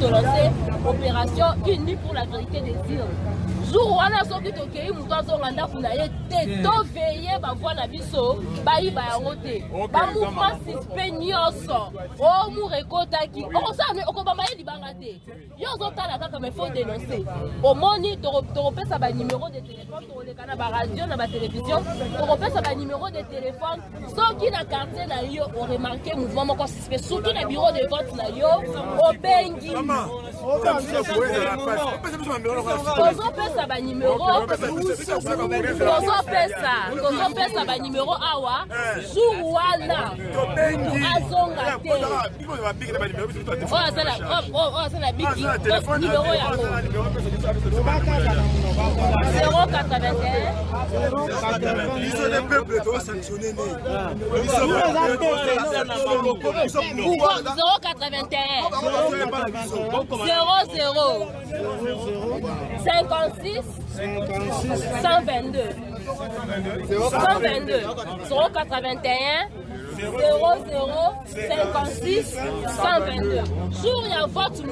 de lancer opération unie pour la vérité des îles. Jour où on a sorti de Kéi, nous avons un to veiller ba voix na biso ba yi ba yangote ba mouvement suspension o mu rekota ki o sa ne okoba maye di bangate yo zo tala kaka mais faut dénoncer au moni to pesa ba numéro de téléphone to le kana ba radio na ba télévision to pesa ba numéro de téléphone so qui na quartier na yo o remarqué mouvement moko suspect surtout na bureau de vote na yo o bengi ozo pesa ba numéro ozo pesa ba numéro awa jour wana azonga te asala biki numéro yango 56 122 081 0056 122. Jour il y a vote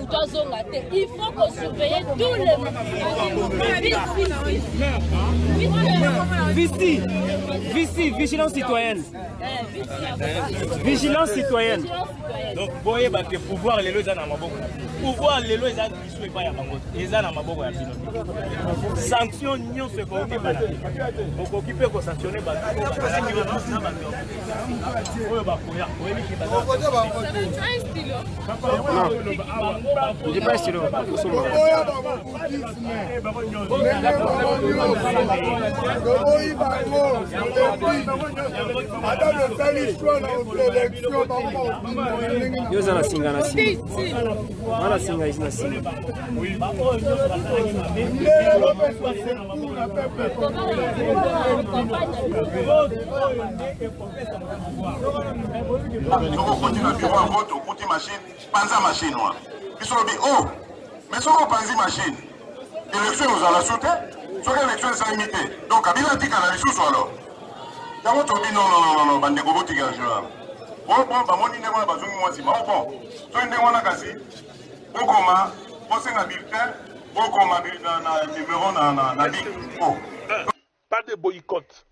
il faut qu'on surveille tous les Vici, vigilance citoyenne. Vigilance citoyenne. Donc, voyez que pouvoir les lois dans ma boque. Pouvoir les lois dans ne pas ma boque. Ils ont ma boque. Sanction non se côté bana. Pour occuper ko sanctionner ba. J'ai pas stylo. Yo zana singa na singa. Mala singa is na singa. Machine, panza machine noire. Ils sont dit, oh, mais si on panzi machine, l'élection nous a la sauté, soit l'élection est limitée. Donc, à Bila Tika, la ressource alors. D'abord, on dit non, bande de gobo Tika, bon, mon idée, on a besoin de moi, si bon, soit une démon à casser, bon, comment, bon, c'est un bulletin, bon, comment, un numéro, na ligue. Pas de boycott.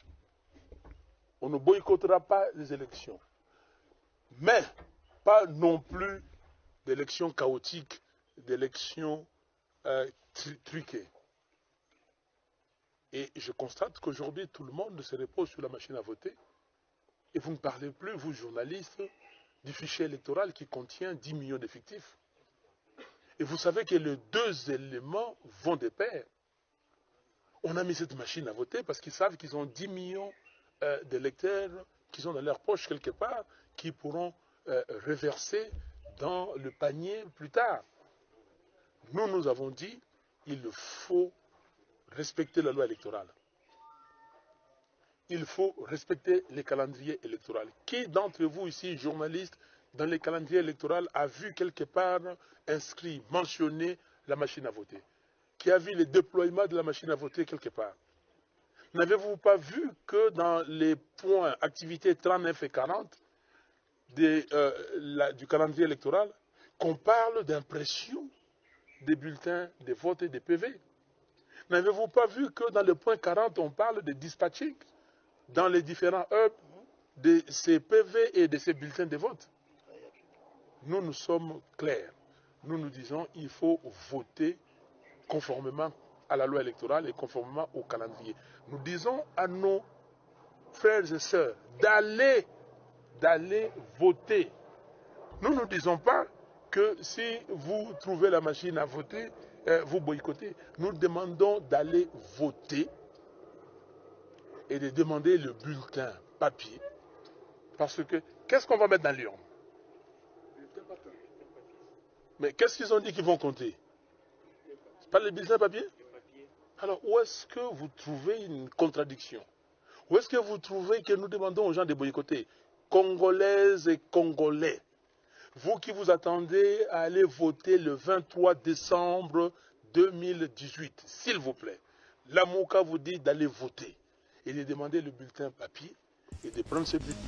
On ne boycottera pas les élections. Mais, pas non plus d'élections chaotiques, d'élections truquées. Et je constate qu'aujourd'hui, tout le monde se repose sur la machine à voter. Et vous ne parlez plus, vous journalistes, du fichier électoral qui contient 10 millions d'effectifs. Et vous savez que les deux éléments vont de pair. On a mis cette machine à voter parce qu'ils savent qu'ils ont 10 millions d'électeurs qui sont dans leur poche quelque part, qui pourront reverser dans le panier plus tard. Nous avons dit il faut respecter la loi électorale. Il faut respecter les calendriers électoraux. Qui d'entre vous ici, journalistes, dans les calendriers électoraux, a vu quelque part inscrit, mentionné la machine à voter? Qui a vu le déploiement de la machine à voter quelque part? N'avez-vous pas vu que dans les points activités 39 et 40 du calendrier électoral, qu'on parle d'impression des bulletins de vote et des PV? N'avez-vous pas vu que dans le point 40, on parle de dispatching dans les différents hubs de ces PV et de ces bulletins de vote? Nous sommes clairs. Nous disons qu'il faut voter conformément à la loi électorale et conformément au calendrier. Nous disons à nos frères et sœurs d'aller voter. Nous ne disons pas que si vous trouvez la machine à voter, vous boycottez. Nous demandons d'aller voter et de demander le bulletin papier. Parce que, qu'est-ce qu'on va mettre dans l'urne? Mais qu'est-ce qu'ils ont dit qu'ils vont compter? C'est pas le bulletin papier? Alors, où est-ce que vous trouvez une contradiction? Où est-ce que vous trouvez que nous demandons aux gens de boycotter? Congolaises et Congolais, vous qui vous attendez à aller voter le 23 décembre 2018, s'il vous plaît, la MOCA vous dit d'aller voter et de demander le bulletin papier et de prendre ce bulletin.